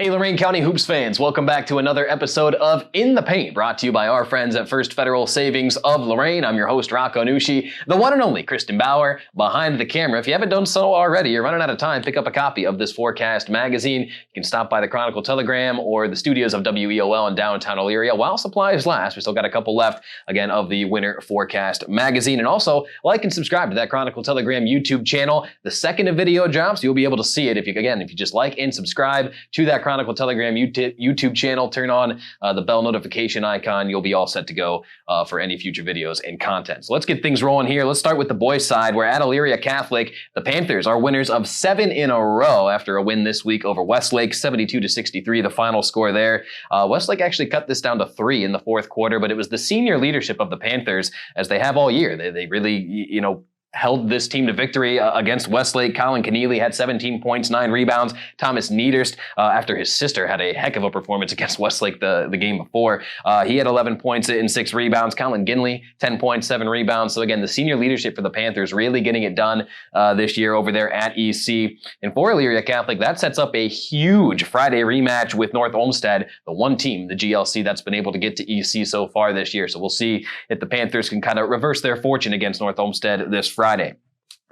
Hey Lorain County Hoops fans, welcome back to another episode of In the Paint, brought to you by our friends at First Federal Savings of Lorain. I'm your host, Rocco Nushi, the one and only Kristen Bauer behind the camera. If you haven't done so already, you're running out of time, pick up a copy of this forecast magazine. You can stop by the Chronicle Telegram or the studios of WEOL in downtown Elyria while supplies last. We still got a couple left, again, of the winter forecast magazine. And also, like and subscribe to that Chronicle Telegram YouTube channel. The second a video drops, you'll be able to see it if you just like and subscribe to that Chronicle Telegram YouTube channel, turn on the bell notification icon. You'll be all set to go for any future videos and content. So let's get things rolling here. Let's start with the boys' side. We're at Elyria Catholic. The Panthers are winners of 7 in a row after a win this week over Westlake, 72-63, the final score there. Westlake actually cut this down to 3 in the fourth quarter, but it was the senior leadership of the Panthers, as they have all year. They really, held this team to victory against Westlake. Colin Keneally had 17 points, 9 rebounds. Thomas Niederst, after his sister had a heck of a performance against Westlake the game before, he had 11 points and 6 rebounds. Colin Ginley, 10 points, 7 rebounds. So again, the senior leadership for the Panthers really getting it done this year over there at EC. And for Elyria Catholic, that sets up a huge Friday rematch with North Olmsted, the one team, the GLC, that's been able to get to EC so far this year. So we'll see if the Panthers can kind of reverse their fortune against North Olmsted this Friday.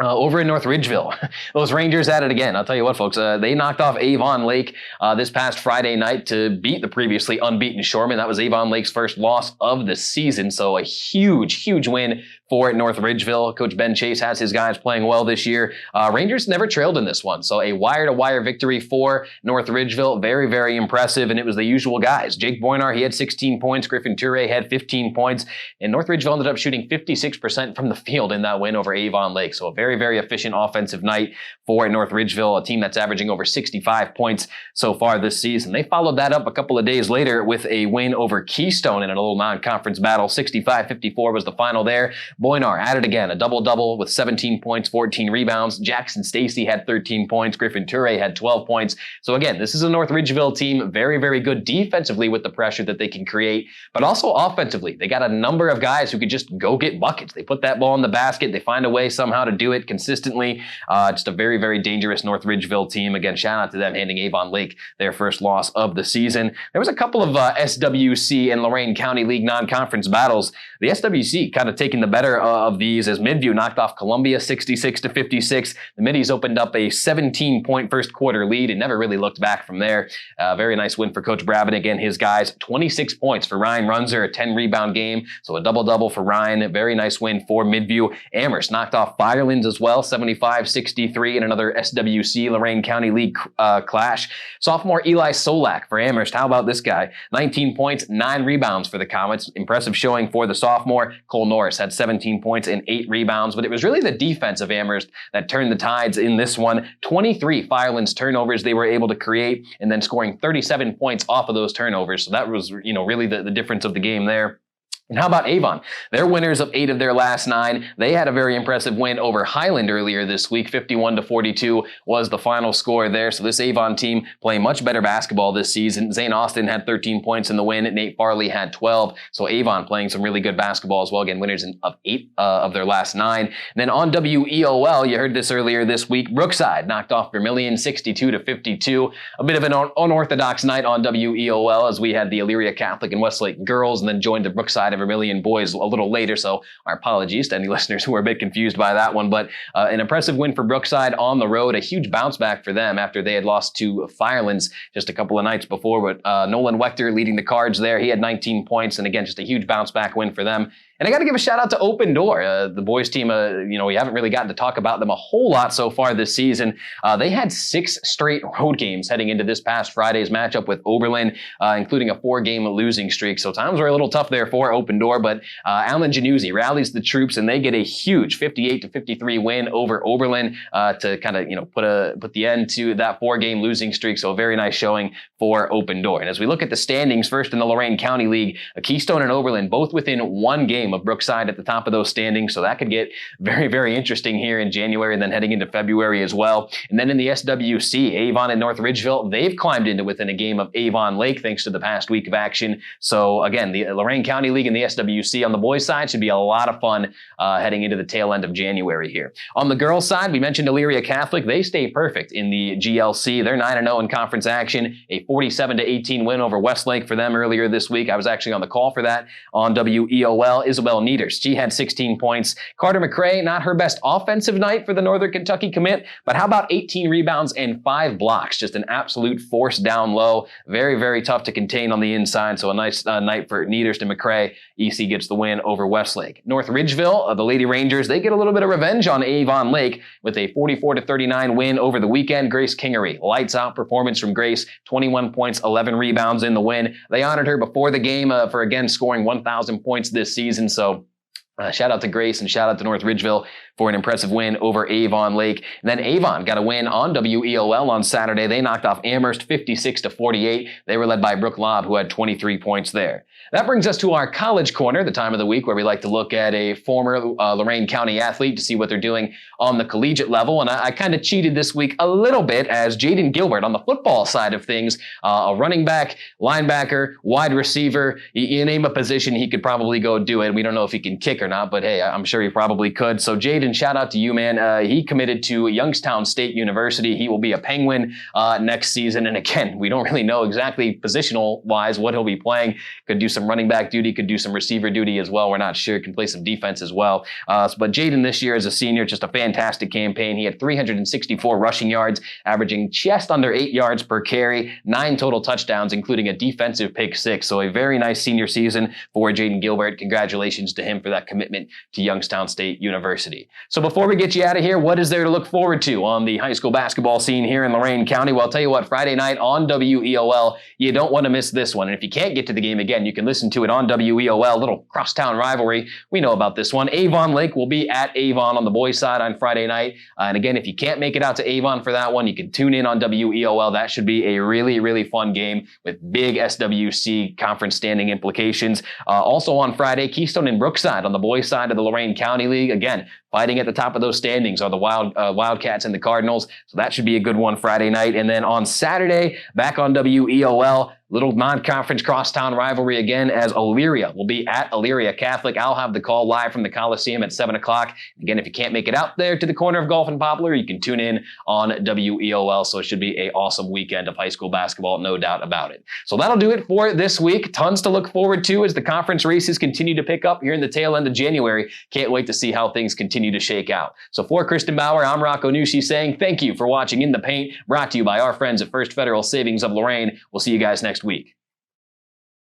Over in North Ridgeville, those Rangers at it again. I'll tell you what, folks, they knocked off Avon Lake this past Friday night to beat the previously unbeaten Shoreman. That was Avon Lake's first loss of the season, so a huge, huge win for North Ridgeville. Coach Ben Chase has his guys playing well this year. Rangers never trailed in this one, so a wire-to-wire victory for North Ridgeville. Very, very impressive, and it was the usual guys. Jake Boynar, he had 16 points. Griffin Toure had 15 points, and North Ridgeville ended up shooting 56% from the field in that win over Avon Lake, so a very, very efficient offensive night for North Ridgeville, a team that's averaging over 65 points so far this season. They followed that up a couple of days later with a win over Keystone in a little non-conference battle. 65-54 was the final there. Boynar at it again, a double-double with 17 points, 14 rebounds. Jackson Stacy had 13 points. Griffin Toure had 12 points. So again, this is a North Ridgeville team, very, very good defensively with the pressure that they can create, but also offensively. They got a number of guys who could just go get buckets. They put that ball in the basket. They find a way somehow to do it consistently. Just a very, very dangerous North Ridgeville team. Again, shout out to them, handing Avon Lake their first loss of the season. There was a couple of SWC and Lorain County League non-conference battles. The SWC kind of taking the better of these as Midview knocked off Columbia 66-56. The Middies opened up a 17-point first quarter lead and never really looked back from there. Very nice win for Coach Brabennick and his guys. 26 points for Ryan Runzer, a 10-rebound game. So a double-double for Ryan. A very nice win for Midview. Amherst knocked off Firelands as well, 75-63 in another SWC Lorain County League clash. Sophomore Eli Solak for Amherst. How about this guy? 19 points, 9 rebounds for the Comets. Impressive showing for the sophomore. Cole Norris had 17 points and 8 rebounds, but it was really the defense of Amherst that turned the tides in this one. 23 Firelands turnovers they were able to create, and then scoring 37 points off of those turnovers. So that was, really the difference of the game there. And how about Avon? They're winners of 8 of their last 9. They had a very impressive win over Highland earlier this week. 51-42 was the final score there. So this Avon team playing much better basketball this season. Zane Austin had 13 points in the win. Nate Farley had 12. So Avon playing some really good basketball as well. Again, winners of 8 of their last 9. And then on WEOL, you heard this earlier this week, Brookside knocked off Vermilion 62-52. A bit of an unorthodox night on WEOL as we had the Elyria Catholic and Westlake girls and then joined the Brookside Vermilion boys a little later, so our apologies to any listeners who were a bit confused by that one, but an impressive win for Brookside on the road, a huge bounce back for them after they had lost to Firelands just a couple of nights before, but Nolan Wechter leading the Cards there. He had 19 points, and again, just a huge bounce back win for them. And I got to give a shout out to Open Door, the boys team. We haven't really gotten to talk about them a whole lot so far this season. They had 6 straight road games heading into this past Friday's matchup with Oberlin, including a 4-game losing streak. So times were a little tough there for Open Door, but Alan Januzzi rallies the troops and they get a huge 58-53 win over Oberlin to kind of put the end to that 4-game losing streak. So a very nice showing for Open Door. And as we look at the standings, first in the Lorain County League, Keystone and Oberlin both within 1 game game of Brookside at the top of those standings. So that could get very, very interesting here in January and then heading into February as well. And then in the SWC, Avon and North Ridgeville, they've climbed into within a game of Avon Lake thanks to the past week of action. So again, the Lorain County League and the SWC on the boys' side should be a lot of fun heading into the tail end of January here. On the girls' side, we mentioned Elyria Catholic. They stay perfect in the GLC. They're 9-0 in conference action, a 47-18 win over Westlake for them earlier this week. I was actually on the call for that on WEOL. Isabel Nieders, she had 16 points. Carter McCrae, not her best offensive night for the Northern Kentucky commit, but how about 18 rebounds and 5 blocks? Just an absolute force down low. Very, very tough to contain on the inside. So a nice night for Nieders and McCrae. EC gets the win over Westlake. North Ridgeville, the Lady Rangers, they get a little bit of revenge on Avon Lake with a 44-39 win over the weekend. Grace Kingery, lights out performance from Grace, 21 points, 11 rebounds in the win. They honored her before the game for again scoring 1,000 points this season. So shout out to Grace and shout out to North Ridgeville for an impressive win over Avon Lake. And then Avon got a win on WEOL on Saturday. They knocked off Amherst 56-48. They were led by Brooke Lobb, who had 23 points there. That brings us to our college corner, the time of the week where we like to look at a former Lorain County athlete to see what they're doing on the collegiate level. And I kind of cheated this week a little bit as Jaden Gilbert on the football side of things, a running back, linebacker, wide receiver. You name a position, he could probably go do it. We don't know if he can kick or not, but hey, I'm sure he probably could. So Jaden, shout out to you, man. He committed to Youngstown State University. He will be a Penguin next season. And again, we don't really know exactly positional-wise what he'll be playing. Could do some running back duty, could do some receiver duty as well. We're not sure. Can play some defense as well. But Jaden this year as a senior, just a fantastic campaign. He had 364 rushing yards, averaging just under 8 yards per carry, 9 total touchdowns, including a defensive pick 6. So a very nice senior season for Jaden Gilbert. Congratulations to him for that commitment to Youngstown State University. So before we get you out of here, what is there to look forward to on the high school basketball scene here in Lorain County? Well, I'll tell you what, Friday night on WEOL, you don't want to miss this one. And if you can't get to the game again, you can listen to it on WEOL, little crosstown rivalry. We know about this one. Avon Lake will be at Avon on the boys' side on Friday night. And again, if you can't make it out to Avon for that one, you can tune in on WEOL. That should be a really, really fun game with big SWC conference standing implications. Also on Friday, Keystone and Brookside on the boys' side of the Lorain County League. Again, fighting at the top of those standings are the Wildcats and the Cardinals. So that should be a good one Friday night. And then on Saturday, back on WEOL, little non-conference crosstown rivalry again as Elyria will be at Elyria Catholic. I'll have the call live from the Coliseum at 7 o'clock. Again, if you can't make it out there to the corner of Golf and Poplar, you can tune in on WEOL. So it should be an awesome weekend of high school basketball, no doubt about it. So that'll do it for this week. Tons to look forward to as the conference races continue to pick up here in the tail end of January. Can't wait to see how things continue to shake out. So for Kristen Bauer, I'm Rocco Nushi saying thank you for watching In the Paint, brought to you by our friends at First Federal Savings of Lorain. We'll see you guys next week.